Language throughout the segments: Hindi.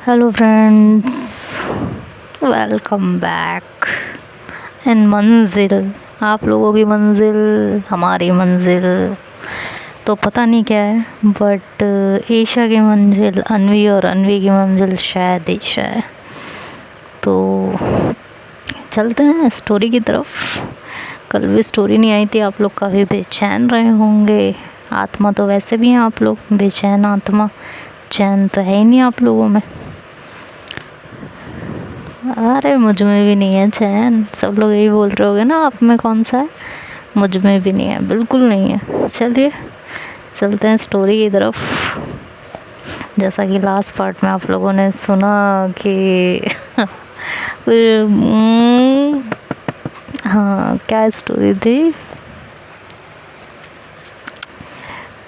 Hello friends, welcome back in मंजिल। आप लोगों की मंजिल, हमारी मंजिल तो पता नहीं क्या है, बट ईशा की मंजिल अन्वी और अन्वी की मंजिल शायद ईशा है। तो चलते हैं स्टोरी की तरफ। कल भी स्टोरी नहीं आई थी, आप लोग काफ़ी बेचैन रहे होंगे। आत्मा तो वैसे भी हैं आप लोग, बेचैन आत्मा, चैन तो है ही नहीं आप लोगों में। अरे मुझ में भी नहीं है चैन, सब लोग यही बोल रहे होगे ना, आप में कौन सा है। मुझ में भी नहीं है, बिल्कुल नहीं है। चलिए चलते हैं स्टोरी की तरफ। जैसा कि लास्ट पार्ट में आप लोगों ने सुना कि हाँ, क्या स्टोरी थी,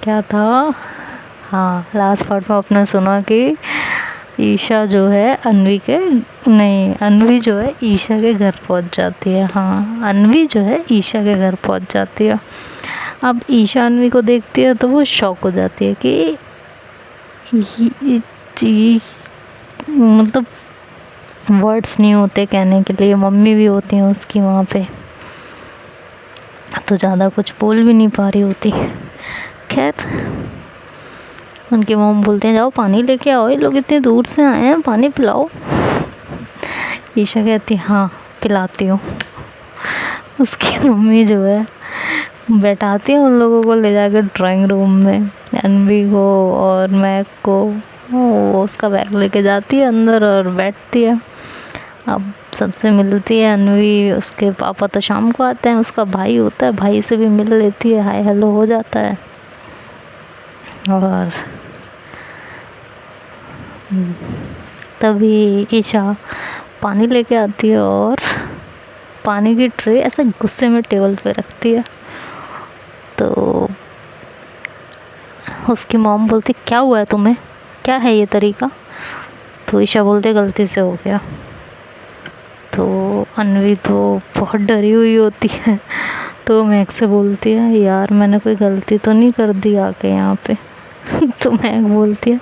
क्या था। हाँ, लास्ट पार्ट में आपने सुना कि ईशा जो है अन्वी जो है ईशा के घर पहुंच जाती है। हाँ, अन्वी जो है ईशा के घर पहुंच जाती है। अब ईशा अन्वी को देखती है तो वो शॉक हो जाती है कि मतलब वर्ड्स नहीं होते कहने के लिए। मम्मी भी होती हैं उसकी वहाँ पे, तो ज़्यादा कुछ बोल भी नहीं पा रही होती। खैर, उनकी मम्मी बोलते हैं जाओ पानी लेके आओ, ये लोग इतने दूर से आए हैं, पानी पिलाओ। ईशा कहती है हाँ पिलाती हूँ। उसकी मम्मी जो है बैठाती है उन लोगों को ले जाकर ड्राइंग रूम में, अन्वी को और मैक को। वो उसका बैग लेके जाती है अंदर और बैठती है। अब सबसे मिलती है अन्वी। उसके पापा तो शाम को आते हैं, उसका भाई होता है, भाई से भी मिल लेती है, हाय हेलो हो जाता है। और तभी ईशा पानी लेके आती है और पानी की ट्रे ऐसे गुस्से में टेबल पे रखती है। तो उसकी मॉम बोलती क्या हुआ है तुम्हें, क्या है ये तरीका। तो ईशा बोलते गलती से हो गया। तो अन्वी तो बहुत डरी हुई होती है, तो मैक से बोलती है यार मैंने कोई गलती तो नहीं कर दी आके यहाँ पे। तो मैक बोलती है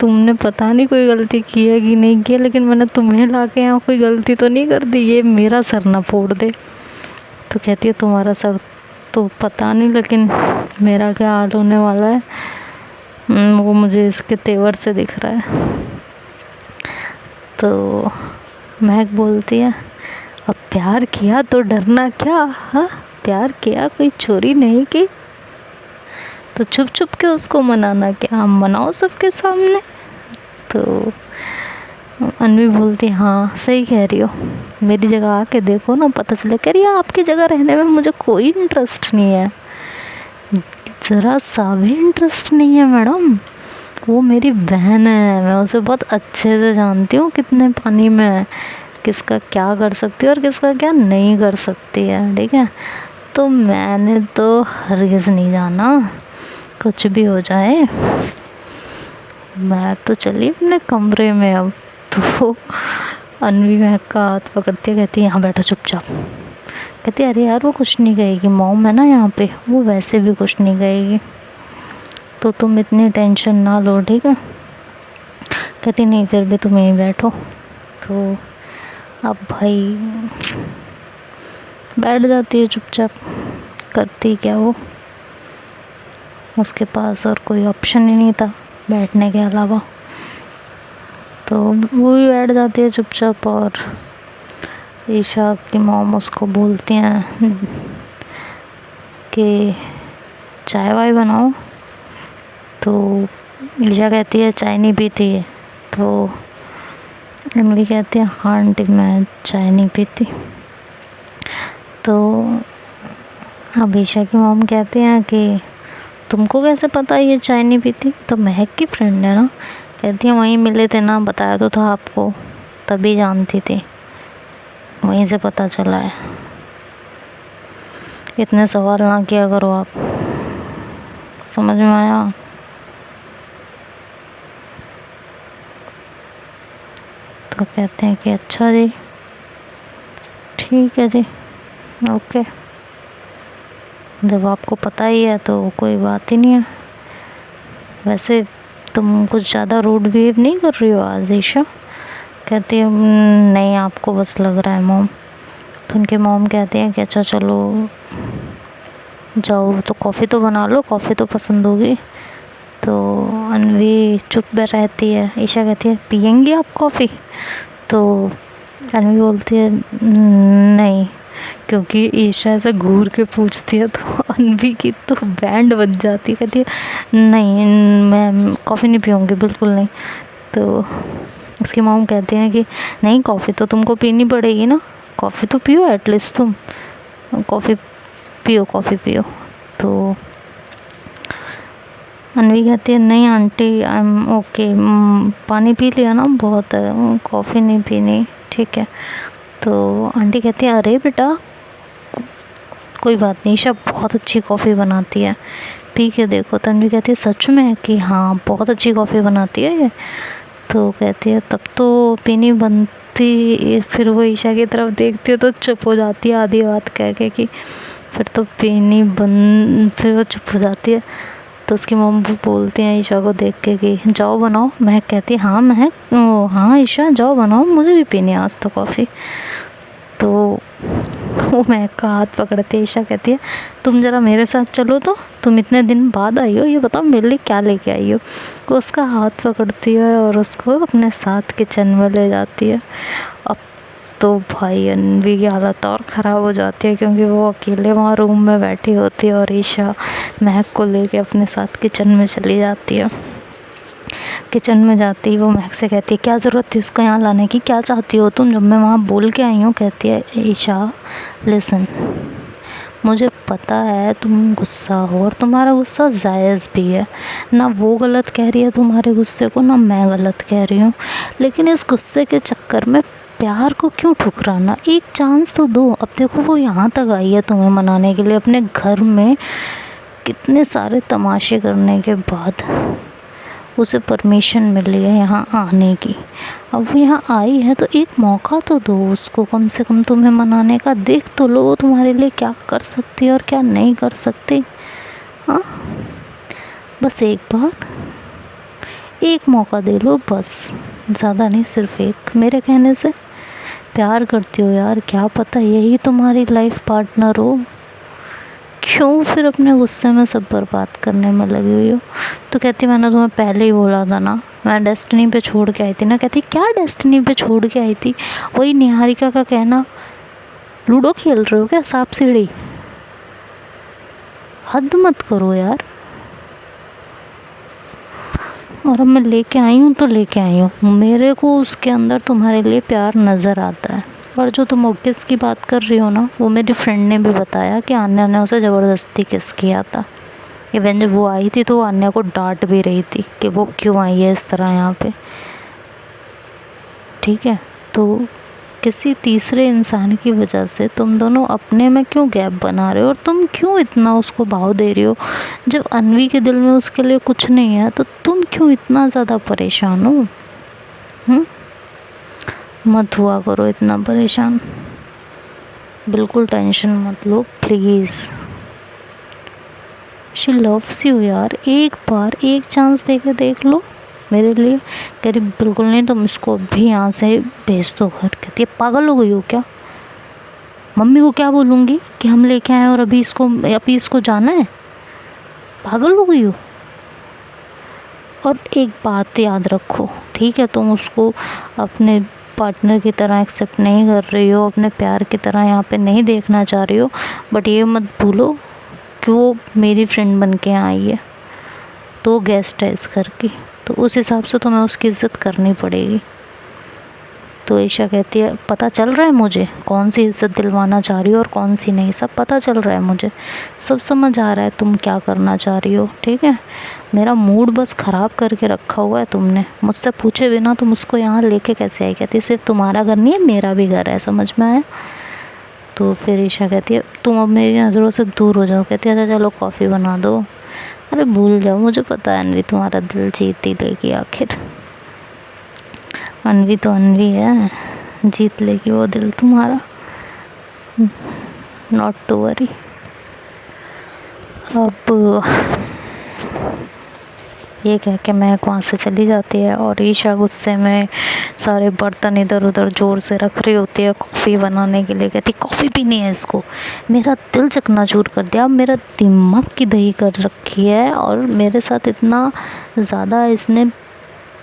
तुमने पता नहीं कोई गलती की है कि नहीं की है, लेकिन मैंने तुम्हें ला के यहाँ कोई गलती तो नहीं कर दी, ये मेरा सर ना फोड़ दे। तो कहती है तुम्हारा सर तो पता नहीं, लेकिन मेरा क्या हाल होने वाला है वो मुझे इसके तेवर से दिख रहा है। तो महक बोलती है अब प्यार किया तो डरना क्या, हाँ प्यार किया कोई चोरी नहीं की, तो छुप छुप के उसको मनाना क्या, हम मनाओ सबके सामने। तो अन्वी बोलती हाँ सही कह रही हो, मेरी जगह आके देखो ना, पता चले। कह रही है आपकी जगह रहने में मुझे कोई इंटरेस्ट नहीं है, ज़रा सा भी इंटरेस्ट नहीं है मैडम। वो मेरी बहन है, मैं उसे बहुत अच्छे से जानती हूँ कितने पानी में है, किसका क्या कर सकती है और किसका क्या नहीं कर सकती है, ठीक है। तो मैंने तो हरगिज़ नहीं जाना कुछ भी हो जाए, मैं तो चली अपने कमरे में अब। तो अन्वी महक का हाथ पकड़ती है, कहती है यहाँ बैठो चुपचाप। कहती है अरे यार वो कुछ नहीं कहेगी, मॉम है ना यहाँ पे, वो वैसे भी कुछ नहीं कहेगी, तो तुम इतनी टेंशन ना लो, ठीक है। कहती नहीं फिर भी तुम यहीं बैठो। तो अब भाई बैठ जाती है चुपचाप, करती क्या वो, उसके पास और कोई ऑप्शन ही नहीं था बैठने के अलावा। तो वो भी बैठ जाती है चुपचाप। और ईशा की मॉम उसको बोलती हैं कि चाय वाय बनाओ। तो ईशा कहती है चाय नहीं पीती है। तो अन्वी कहती है हाँ आंटी मैं चाय नहीं पीती। तो अब ईशा की मॉम कहती हैं कि तुमको कैसे पता ये चाय नहीं पीती। तो महक की फ्रेंड है ना, कहती है वहीं मिले थे ना, बताया तो था आपको, तभी जानती थी, वहीं से पता चला है। इतने सवाल ना किया करो आप, समझ में आया। तो कहते हैं कि अच्छा जी ठीक है जी ओके, जब आपको पता ही है तो कोई बात ही नहीं है। वैसे तुम कुछ ज़्यादा रूड बिहेव नहीं कर रही हो आज ईशा? कहती है नहीं, आपको बस लग रहा है मॉम। तो उनके मॉम कहती हैं कि अच्छा चलो जाओ, तो कॉफ़ी तो बना लो, कॉफ़ी तो पसंद होगी। तो अनवी चुप रहती है। ईशा कहती है पियेंगी आप कॉफ़ी? तो अनवी बोलती है नहीं, क्योंकि ईशा ऐसे घूर के पूछती है तो अनवी की तो बैंड बज जाती है। कहती है नहीं मैं कॉफ़ी नहीं पीऊँगी, बिल्कुल नहीं। तो उसकी मॉम कहती हैं कि नहीं, कॉफ़ी तो तुमको पीनी पड़ेगी ना, कॉफ़ी तो पियो एटलीस्ट, तुम कॉफ़ी पियो, कॉफ़ी पियो। तो अनवी कहती है नहीं आंटी आई एम ओके, पानी पी लिया ना बहुत है, कॉफ़ी नहीं पीनी, ठीक है। तो आंटी कहती है अरे बेटा कोई बात नहीं, ईशा बहुत अच्छी कॉफ़ी बनाती है, पी के देखो। तन्वी कहती है सच में कि हाँ बहुत अच्छी कॉफ़ी बनाती है ये? तो कहती है तब तो पीनी बनती। फिर वो ईशा की तरफ देखती है तो चुप हो जाती है आधी बात कह के कि फिर तो पीनी बन, फिर वो चुप हो जाती है। तो उसकी मम्मी बोलती हैं ईशा को देख के कि जाओ बनाओ। महक कहती है हाँ महक, हाँ ईशा जाओ बनाओ, मुझे भी पीनी है आज तो कॉफ़ी। तो वो महक का हाथ पकड़ते ईशा कहती है तुम ज़रा मेरे साथ चलो, तो तुम इतने दिन बाद आई हो, ये बताओ मेरे लिए क्या लेके आई हो। वो उसका हाथ पकड़ती है और उसको अपने साथ किचन में ले जाती है। अब तो भाई अनवी की हालत और ख़राब हो जाती है, क्योंकि वो अकेले वहाँ रूम में बैठी होती है और ईशा महक को लेके अपने साथ किचन में चली जाती है। किचन में जाती है वो महक से कहती है क्या ज़रूरत थी उसको यहाँ लाने की, क्या चाहती हो तुम, जब मैं वहाँ बोल के आई हूँ। कहती है ईशा लिसन, मुझे पता है तुम गुस्सा हो और तुम्हारा गुस्सा जायज़ भी है, ना वो गलत कह रही है तुम्हारे गुस्से को, ना मैं गलत कह रही हूँ, लेकिन इस गुस्से के चक्कर में प्यार को क्यों ठुकराना, एक चांस तो दो। अब देखो वो यहाँ तक आई है तुम्हें मनाने के लिए, अपने घर में कितने सारे तमाशे करने के बाद उसे परमिशन मिली है यहाँ आने की। अब वो यहाँ आई है तो एक मौका तो दो उसको, कम से कम तुम्हें मनाने का। देख तो लो वो तुम्हारे लिए क्या कर सकती है और क्या नहीं कर सकती। हाँ बस एक बार एक मौका दे लो, बस ज़्यादा नहीं, सिर्फ एक। मेरे कहने से प्यार करती हो यार, क्या पता यही तुम्हारी लाइफ पार्टनर हो, क्यों फिर अपने गुस्से में सब बर्बाद करने में लगी हुई हो। तो कहती मैंने तुम्हें पहले ही बोला था ना, मैं डेस्टिनी पे छोड़ के आई थी ना। कहती क्या डेस्टिनी पे छोड़ के आई थी? वही निहारिका का कहना, लूडो खेल रहे हो क्या सांप सीढ़ी, हद मत करो यार। और अब मैं लेके आई हूँ तो लेके आई हूँ, मेरे को उसके अंदर तुम्हारे लिए प्यार नज़र आता है। और जो तुम किस की बात कर रही हो ना, वो मेरी फ्रेंड ने भी बताया कि आन्या ने उसे ज़बरदस्ती किस किया था। इवन जब वो आई थी तो वो आन्या को डांट भी रही थी कि वो क्यों आई है इस तरह यहाँ पे, ठीक है। तो किसी तीसरे इंसान की वजह से तुम दोनों अपने में क्यों गैप बना रहे हो, और तुम क्यों इतना उसको भाव दे रही हो? जब अनवी के दिल में उसके लिए कुछ नहीं है तो तुम क्यों इतना ज़्यादा परेशान हो? मत हुआ करो इतना परेशान, बिल्कुल टेंशन मत लो प्लीज़। शी लव्स यू यार, एक बार एक चांस दे के देख लो मेरे लिए। कह रही बिल्कुल नहीं, तुम इसको अभी यहाँ से भेज दो घर। कहती है पागल हो गई हो क्या, मम्मी को क्या बोलूँगी कि हम लेके आए और अभी इसको जाना है, पागल हो गई हो। और एक बात याद रखो, ठीक है, तुम उसको अपने पार्टनर की तरह एक्सेप्ट नहीं कर रही हो, अपने प्यार की तरह यहाँ पे नहीं देखना चाह रही हो, बट ये मत भूलो कि वो मेरी फ्रेंड बन के आई है, तो गेस्ट है इस घर की, तो उस हिसाब से तुम्हें उसकी इज़्ज़त करनी पड़ेगी। तो ईशा कहती है पता चल रहा है मुझे कौन सी इज़्ज़त दिलवाना चाह रही हो और कौन सी नहीं, सब पता चल रहा है मुझे, सब समझ आ रहा है तुम क्या करना चाह रही हो, ठीक है। मेरा मूड बस ख़राब करके रखा हुआ है तुमने, मुझसे पूछे बिना तुम उसको यहाँ लेके कैसे आई। कहती सिर्फ तुम्हारा घर नहीं है मेरा भी घर है, समझ में आया। तो फिर ईशा कहती है तुम अब मेरी नज़रों से दूर हो जाओ। कहती है अच्छा चलो कॉफ़ी बना दो। अरे भूल जाओ, मुझे पता है अनवी तुम्हारा दिल जीत ही लेगी आखिर, अनवी तो अनवी है, जीत लेगी वो दिल तुम्हारा, नॉट टू वरी। अब ये कह के महक वहाँ से चली जाती है और ईशा गुस्से में सारे बर्तन इधर उधर ज़ोर से रख रही होती है कॉफ़ी बनाने के लिए। कहती कॉफ़ी पीनी है इसको, मेरा दिल चकनाचूर कर दिया, मेरा दिमाग की दही कर रखी है और मेरे साथ इतना ज़्यादा इसने,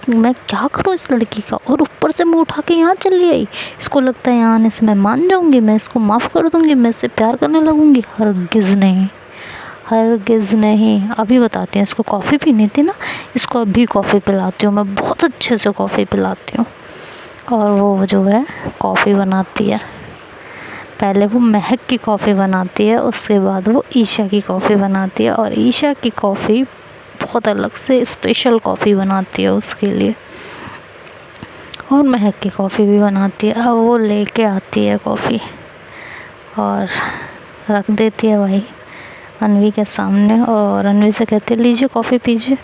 मैं क्या करूँ इस लड़की का। और ऊपर से मुँह उठा के यहाँ चली आई। इसको लगता है यहाँ आने से मैं मान जाऊँगी, मैं इसको माफ़ कर दूँगी, मैं इससे प्यार करने लगूँगी। हरगिज़ नहीं, हरगिज़ नहीं। अभी बताती हूँ, इसको कॉफ़ी पीनी थी ना, इसको अभी कॉफ़ी पिलाती हूँ, मैं बहुत अच्छे से कॉफ़ी पिलाती हूँ। और वो जो है कॉफ़ी बनाती है। पहले वो महक की कॉफ़ी बनाती है, उसके बाद वो ईशा की कॉफ़ी बनाती है। और ईशा की कॉफ़ी बहुत अलग से स्पेशल कॉफ़ी बनाती है उसके लिए, और महक की कॉफ़ी भी बनाती है। अब वो लेके आती है कॉफ़ी और रख देती है भाई अनवी के सामने, और अनवी से कहती है लीजिए कॉफ़ी पीजिए।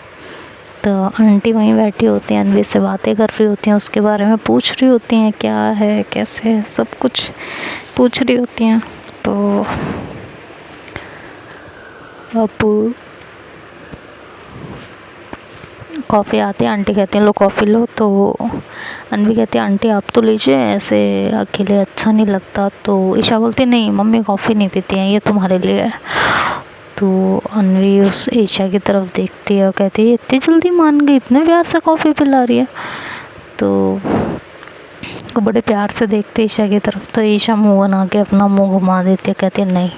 तो आंटी वहीं बैठी होती हैं, अनवी से बातें कर रही होती हैं, उसके बारे में पूछ रही होती हैं क्या है कैसे है, सब कुछ पूछ रही होती हैं। तो अब कॉफ़ी आती है, आंटी कहती हैं लो कॉफ़ी लो। तो अनवी कहती है आंटी आप तो लीजिए, ऐसे अकेले अच्छा नहीं लगता। तो ईशा बोलती नहीं मम्मी कॉफ़ी नहीं पीती हैं, ये तुम्हारे लिए है। तो अनवी उस ईशा की तरफ देखती है और कहती है इतनी जल्दी मान गई, इतने प्यार से कॉफ़ी पिला रही है। तो वो बड़े प्यार से देखते ईशा की तरफ। तो ईशा मुँह बना के अपना मुँह घुमा देती है, कहती है नहीं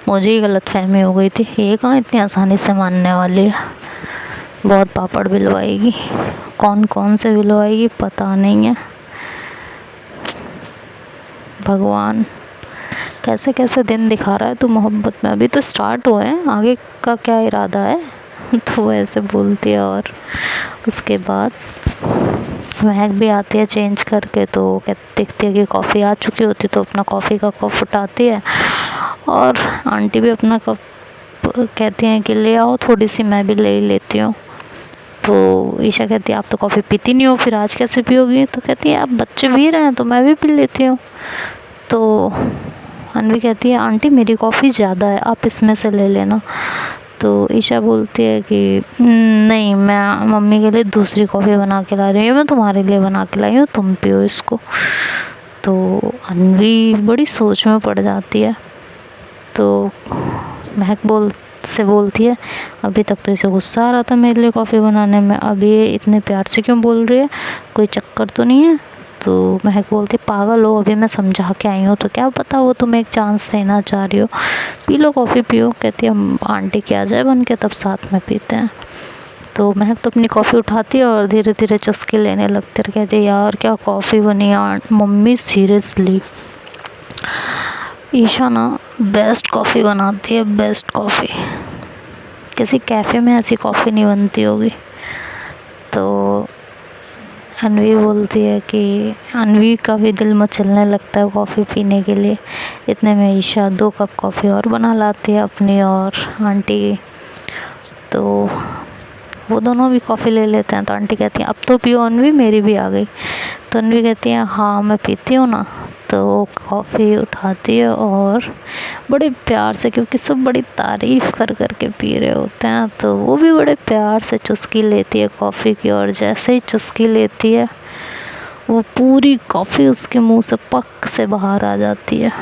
मुझे ही गलतफहमी हो गई थी, ये कहाँ इतनी आसानी से मानने वाली है, बहुत पापड़ बिलवाएगी, कौन कौन से बिलवाएगी पता नहीं है। भगवान कैसे कैसे दिन दिखा रहा है तू मोहब्बत में, अभी तो स्टार्ट हुए हैं, आगे का क्या इरादा है। तो वो ऐसे बोलती है। और उसके बाद महक भी आती है चेंज करके। तो देखती है कि कॉफ़ी आ चुकी होती, तो अपना कॉफ़ी का कप उठाती है और आंटी भी अपना कप कहती हैं कि ले आओ थोड़ी सी, मैं भी ले लेती हूँ। तो ईशा कहती है आप तो कॉफ़ी पीती नहीं हो, फिर आज कैसे पियोगी। तो कहती है आप बच्चे पी रहे हैं तो मैं भी पी लेती हूँ। तो अनवी कहती है आंटी मेरी कॉफ़ी ज़्यादा है, आप इसमें से ले लेना। तो ईशा बोलती है कि नहीं मैं मम्मी के लिए दूसरी कॉफ़ी बना के ला रही हूँ, मैं तुम्हारे लिए बना के लाई हूँ, तुम पियो इसको। तो अनवी बड़ी सोच में पड़ जाती है। तो महक बोलती है अभी तक तो इसे गुस्सा आ रहा था मेरे लिए कॉफ़ी बनाने में, अभी ये इतने प्यार से क्यों बोल रही है, कोई चक्कर तो नहीं है। तो महक बोलती पागल हो, अभी मैं समझा के आई हूँ, तो क्या पता वो तुम्हें एक चांस देना चाह रही हो, पी लो कॉफ़ी पियो। कहती है हम आंटी के आ जाए बन के तब साथ में पीते हैं। तो महक तो अपनी कॉफ़ी उठाती है और धीरे धीरे चुस्की लेने लगती है। कहती है यार क्या कॉफ़ी बनी यार मम्मी, सीरियसली ईशा ना बेस्ट कॉफ़ी बनाती है, बेस्ट कॉफ़ी, किसी कैफ़े में ऐसी कॉफ़ी नहीं बनती होगी। तो अनवी बोलती है कि अनवी का भी दिल मचलने लगता है कॉफ़ी पीने के लिए। इतने में ईशा 2 कप कॉफ़ी और बना लाती है अपनी और आंटी की। तो वो दोनों भी कॉफ़ी ले लेते हैं। तो आंटी कहती है अब तो पियो अनवी, मेरी भी आ गई। तो अनवी कहती है हाँ मैं पीती हूँ ना। तो कॉफ़ी उठाती है और बड़े प्यार से, क्योंकि सब बड़ी तारीफ़ कर कर के पी रहे होते हैं, तो वो भी बड़े प्यार से चुस्की लेती है कॉफ़ी की। और जैसे ही चुस्की लेती है वो पूरी कॉफ़ी उसके मुंह से पक से बाहर आ जाती है।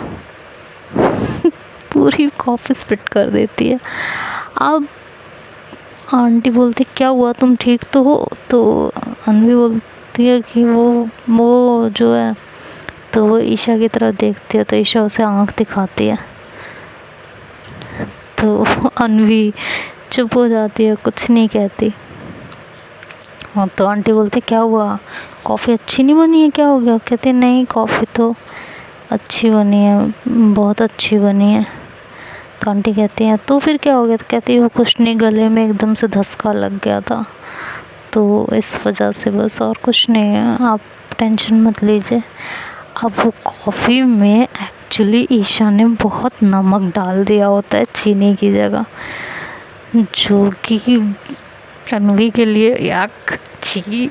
पूरी कॉफ़ी स्पिट कर देती है। अब आंटी बोलती क्या हुआ तुम ठीक तो हो। तो अनवी बोलती है कि वो जो है, तो वो ईशा की तरफ देखती है तो ईशा उसे आँख दिखाती है। तो अनवी चुप हो जाती है, कुछ नहीं कहती। और तो आंटी बोलती क्या हुआ, कॉफ़ी अच्छी नहीं बनी है, क्या हो गया। कहती नहीं कॉफ़ी तो अच्छी बनी है, बहुत अच्छी बनी है। तो आंटी कहती हैं तो फिर क्या हो गया। तो कहती है वो कुछ नहीं, गले में एकदम से धक्का लग गया था, तो इस वजह से बस, और कुछ नहीं है, आप टेंशन मत लीजिए। अब वो कॉफ़ी में एक्चुअली ईशा ने बहुत नमक डाल दिया होता है चीनी की जगह, जो कि अनवी के लिए याक छी।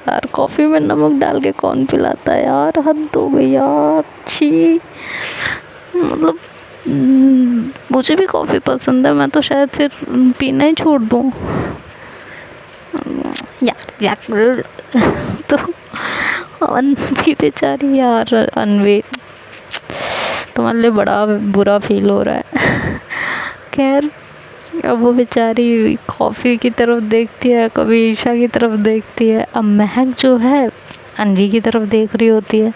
यार कॉफ़ी में नमक डाल के कौन पिलाता है यार, हद हो गई यार, छी। मतलब मुझे भी कॉफ़ी पसंद है, मैं तो शायद फिर पीना ही छोड़ दूँ यार। तो अनवी बेचारी यार, अनवी तुम्हारे लिए बड़ा बुरा फील हो रहा है। खैर, अब वो बेचारी कॉफ़ी की तरफ देखती है, कभी ईशा की तरफ देखती है। अब महक जो है अनवी की तरफ देख रही होती है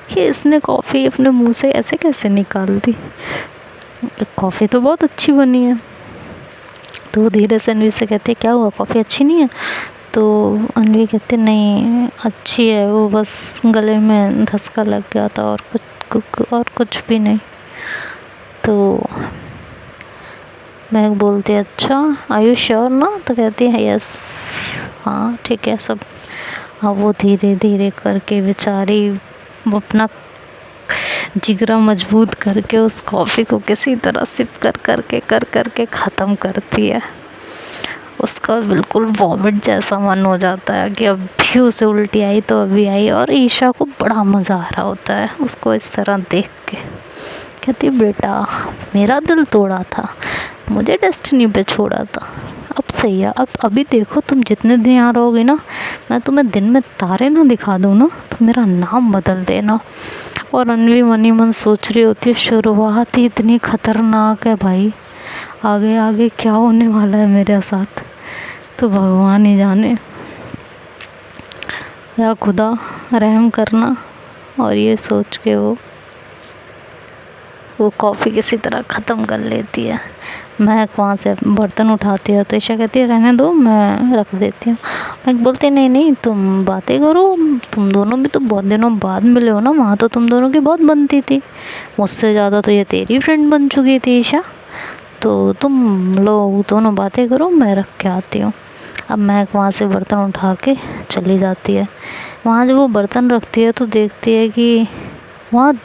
कि इसने कॉफ़ी अपने मुंह से ऐसे कैसे निकाल दी, कॉफ़ी तो बहुत अच्छी बनी है। तो धीरे से अनवी से कहते क्या हुआ, कॉफ़ी अच्छी नहीं है? तो अनवी कहते नहीं अच्छी है, वो बस गले में धसका लग गया था और कुछ भी नहीं। तो मैं बोलती अच्छा आर यू श्योर ना? तो कहती है यस, हाँ ठीक है सब। अब वो धीरे धीरे करके बेचारी वो अपना जिगरा मजबूत करके उस कॉफ़ी को किसी तरह सिप कर करके ख़त्म करती है। उसका बिल्कुल वॉमिट जैसा मन हो जाता है कि अब भी उसे उल्टी आई तो अभी आई। और ईशा को बड़ा मज़ा आ रहा होता है उसको इस तरह देख के। कहती बेटा मेरा दिल तोड़ा था, मुझे डेस्टिनी पे छोड़ा था, अब सही है। अब अभी देखो तुम जितने दिन यहाँ रहोगे ना, मैं तुम्हें दिन में तारे ना दिखा दूँ ना तो मेरा नाम बदल देना। और अनवी मन ही मन सोच रही होती है शुरुआत ही इतनी ख़तरनाक है भाई, आगे आगे क्या होने वाला है मेरे साथ तो भगवान ही जाने। या खुदा रहम करना। और ये सोच के वो कॉफ़ी किसी तरह ख़त्म कर लेती है। महक वहाँ से बर्तन उठाती है तो ईशा कहती है रहने दो मैं रख देती हूँ। महक बोलती है नहीं तुम बातें करो, तुम दोनों भी तो बहुत दिनों बाद मिले हो ना, वहाँ तो तुम दोनों की बहुत बनती थी, मुझसे ज़्यादा तो ये तेरी फ्रेंड बन चुकी थी ईशा, तो तुम लोग दोनों बातें करो मैं रख के आती हूँ। अब महक वहाँ से बर्तन उठा के चली जाती है। वहाँ जब वो बर्तन रखती है तो देखती है कि वहाँ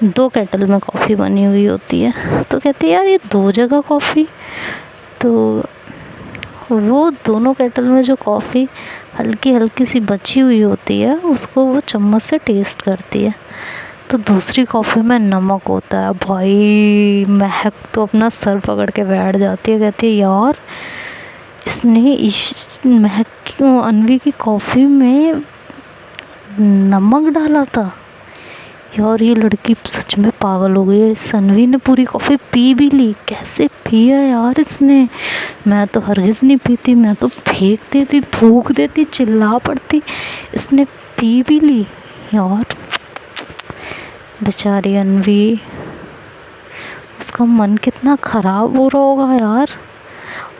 2 केटल में कॉफ़ी बनी हुई होती है। तो कहती है यार ये 2 जगह कॉफ़ी। तो वो दोनों केटल में जो कॉफ़ी हल्की हल्की सी बची हुई होती है उसको वो चम्मच से टेस्ट करती है तो दूसरी कॉफ़ी में नमक होता है। भाई महक तो अपना सर पकड़ के बैठ जाती है, कहती है यार इसने महक की अनवी की कॉफ़ी में नमक डाला था। यार ये लड़की सच में पागल हो गई है, अनवी ने पूरी कॉफ़ी पी भी ली, कैसे पिया यार इसने, मैं तो हरगिज़ नहीं पीती, मैं तो फेंक देती, थूक देती, चिल्ला पड़ती, इसने पी भी ली। यार बेचारी अनवी, उसका मन कितना ख़राब हो रहा होगा यार।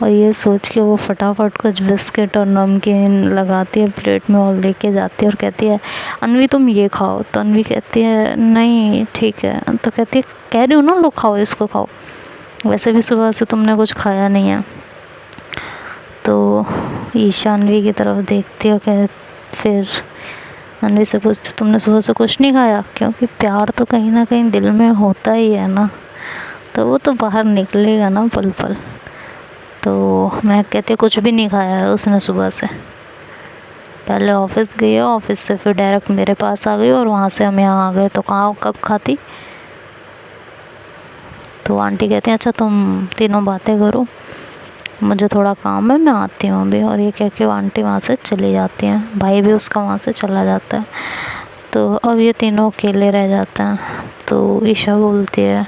और ये सोच के वो फटाफट कुछ बिस्किट और नमकीन लगाती है प्लेट में और लेके जाती है और कहती है अनवी तुम ये खाओ। तो अनवी कहती है नहीं ठीक है। तो कहती है कह रही हूँ ना लो खाओ, इसको खाओ, वैसे भी सुबह से तुमने कुछ खाया नहीं है। तो ईशा अनवी की तरफ देखती है, कह फिर अनवी से पूछती तुमने सुबह से कुछ नहीं खाया? क्योंकि प्यार तो कहीं ना कहीं दिल में होता ही है ना, तो वो तो बाहर निकलेगा ना पल पल। तो मैं कहती कुछ भी नहीं खाया है उसने सुबह से, पहले ऑफिस गई है, ऑफिस से फिर डायरेक्ट मेरे पास आ गई और वहाँ से हम यहाँ आ गए, तो कहाँ कब खाती। तो आंटी कहती हैं अच्छा तुम तीनों बातें करो, मुझे थोड़ा काम है मैं आती हूँ अभी। और ये कह के वो आंटी वहाँ से चली जाती हैं, भाई भी उसका वहाँ से चला जाता है। तो अब ये तीनों अकेले रह जाते हैं। तो ईशा बोलती है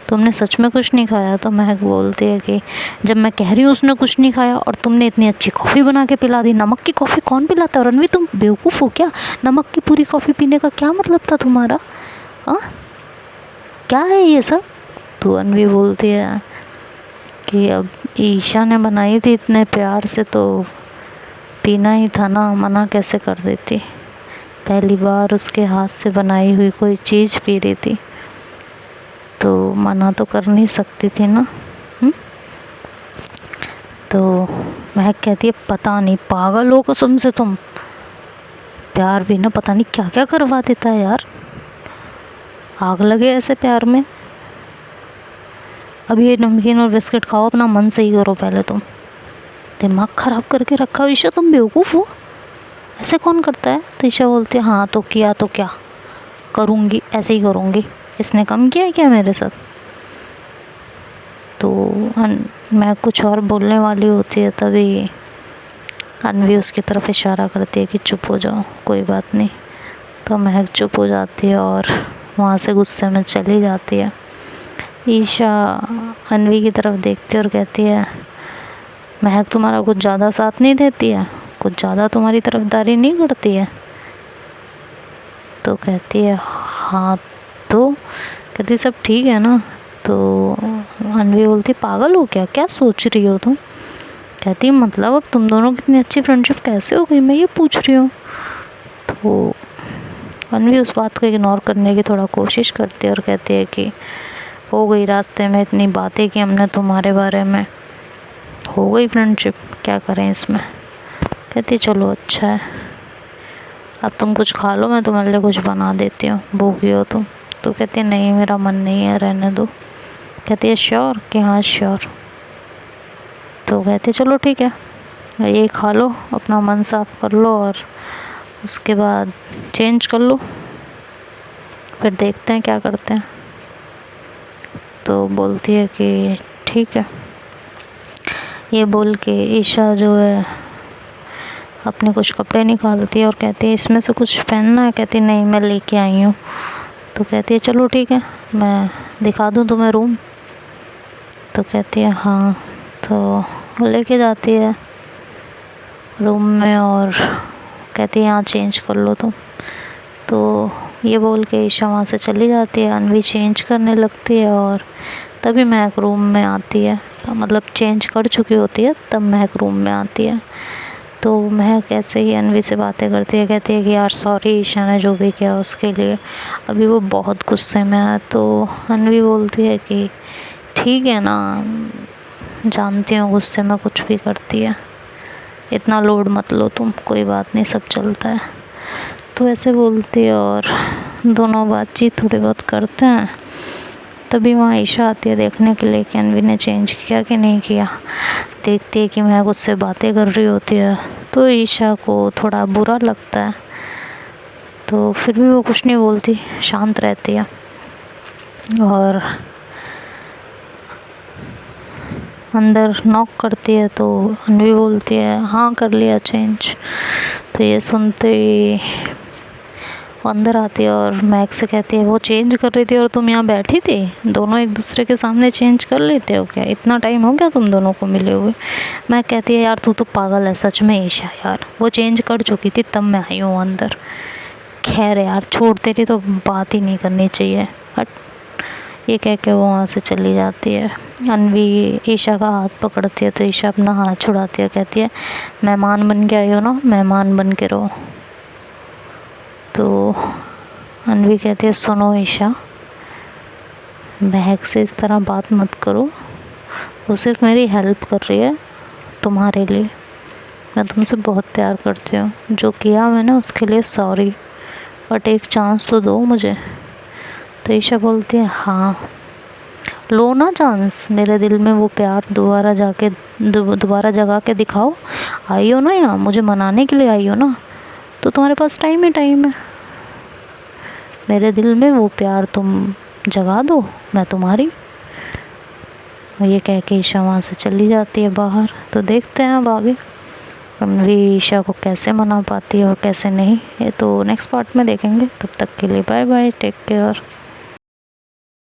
तुमने सच में कुछ नहीं खाया? तो महक बोलती है कि जब मैं कह रही हूँ उसने कुछ नहीं खाया और तुमने इतनी अच्छी कॉफ़ी बना के पिला दी, नमक की कॉफ़ी कौन पिलाता है? रणवी तुम बेवकूफ़ हो क्या? नमक की पूरी कॉफ़ी पीने का क्या मतलब था तुम्हारा? हाँ क्या है ये सब? तो अनवी बोलती है कि अब ईशा ने बनाई थी इतने प्यार से तो पीना ही था ना, मना कैसे कर देती, पहली बार उसके हाथ से बनाई हुई कोई चीज़ पी रही थी तो मना तो कर नहीं सकती थी ना। तो महक कहती है पता नहीं पागल हो कसम से तुम, प्यार भी ना पता नहीं क्या क्या करवा देता है यार, आग लगे ऐसे प्यार में। अब ये नमकीन और बिस्किट खाओ, अपना मन सही करो पहले, तुम दिमाग ख़राब करके रखा हो ईशा, तुम बेवकूफ़ हो, ऐसे कौन करता है? तो ईशा बोलती है हाँ तो किया तो क्या करूँगी, ऐसे ही करूँगी। इसने कम किया है क्या मेरे साथ? तो मैं कुछ और बोलने वाली होती है, तभी अनवी उसकी तरफ इशारा करती है कि चुप हो जाओ, कोई बात नहीं। तो महक चुप हो जाती है और वहाँ से गुस्से में चली जाती है। ईशा अनवी की तरफ देखती है और कहती है, महक तुम्हारा कुछ ज़्यादा साथ नहीं देती है, कुछ ज़्यादा तुम्हारी तरफदारी नहीं करती है? तो कहती है हाँ, तो कहती सब ठीक है ना? तो अनवी बोलती पागल हो क्या, क्या सोच रही हो तुम? कहती मतलब अब तुम दोनों की इतनी अच्छी फ्रेंडशिप कैसे हो गई, मैं ये पूछ रही हूँ। तो अनवी उस बात को इग्नोर करने की थोड़ा कोशिश करती है और कहती है कि हो गई, रास्ते में इतनी बातें की हमने तुम्हारे बारे में, हो गई फ्रेंडशिप, क्या करें इसमें। कहती चलो अच्छा है, अब तुम कुछ खा लो, मैं तुम्हारे लिए कुछ बना देती हूँ, भूखी हो तुम? तो कहती है नहीं मेरा मन नहीं है, रहने दो। कहती है श्योर? कि हाँ श्योर। तो कहती है चलो ठीक है, ये खा लो, अपना मन साफ कर लो और उसके बाद चेंज कर लो, फिर देखते हैं क्या करते हैं। तो बोलती है कि ठीक है। ये बोल के ईशा जो है अपने कुछ कपड़े निकालती है और कहती है इसमें से कुछ पहनना है? कहती नहीं मैं लेके आई हूँ। तो कहती है चलो ठीक है, मैं दिखा दूँ तुम्हें रूम? तो कहती है हाँ। तो लेके जाती है रूम में और कहती है यहाँ चेंज कर लो तुम। तो ये बोल के ईशा वहाँ से चली जाती है। अनवी चेंज करने लगती है और तभी महक रूम में आती है, मतलब चेंज कर चुकी होती है तब महक रूम में आती है। तो महक ऐसे ही अनवी से बातें करती है, कहती है कि यार सॉरी ईशा ने जो भी किया उसके लिए, अभी वो बहुत गुस्से में है। तो अनवी बोलती है कि ठीक है ना, जानती हूँ गुस्से में कुछ भी करती है, इतना लोड मत लो तुम, कोई बात नहीं, सब चलता है। तो ऐसे बोलती है और दोनों बातचीत थोड़ी बहुत करते हैं। तभी वहाँ ईशा आती है देखने के लिए कि अनवी ने चेंज किया कि नहीं किया। देखती है कि महक उससे बातें कर रही होती है, तो ईशा को थोड़ा बुरा लगता है, तो फिर भी वो कुछ नहीं बोलती, शांत रहती है। और अंदर नॉक करती है तो अनवी बोलती है हाँ कर लिया चेंज। तो ये सुनते ही अंदर आती है और महक से कहती है वो चेंज कर रही थी और तुम यहाँ बैठी थी, दोनों एक दूसरे के सामने चेंज कर लेते हो क्या, इतना टाइम हो गया तुम दोनों को मिले हुए? मैं कहती है यार तू तो पागल है सच में ईशा, यार वो चेंज कर चुकी थी तब मैं आई हूँ अंदर। खैर यार छोड़, तेरी तो बात ही नहीं करनी चाहिए, बट ये कह के वो वहाँ से चली जाती है। अनवी ईशा का हाथ पकड़ती है तो ईशा अपना हाथ छुड़ाती है, कहती है मेहमान बन के आई हो ना, मेहमान बन के रहो। तो अनवी कहती है सुनो ईशा, महक से इस तरह बात मत करो, वो सिर्फ मेरी हेल्प कर रही है तुम्हारे लिए, मैं तुमसे बहुत प्यार करती हूँ, जो किया मैंने उसके लिए सॉरी, बट एक चांस तो दो मुझे। तो ईशा बोलती है हाँ लो ना चांस, मेरे दिल में वो प्यार दोबारा जगा के दिखाओ, आई हो ना यहाँ मुझे मनाने के लिए आई हो ना, तो तुम्हारे पास टाइम ही टाइम है, मेरे दिल में वो प्यार तुम जगा दो, मैं तुम्हारी। ये कह के ईशा वहाँ से चली जाती है बाहर। तो देखते हैं अब आगे अनवी ईशा को कैसे मना पाती है और कैसे नहीं, ये तो नेक्स्ट पार्ट में देखेंगे। तब तक के लिए बाय बाय, टेक केयर।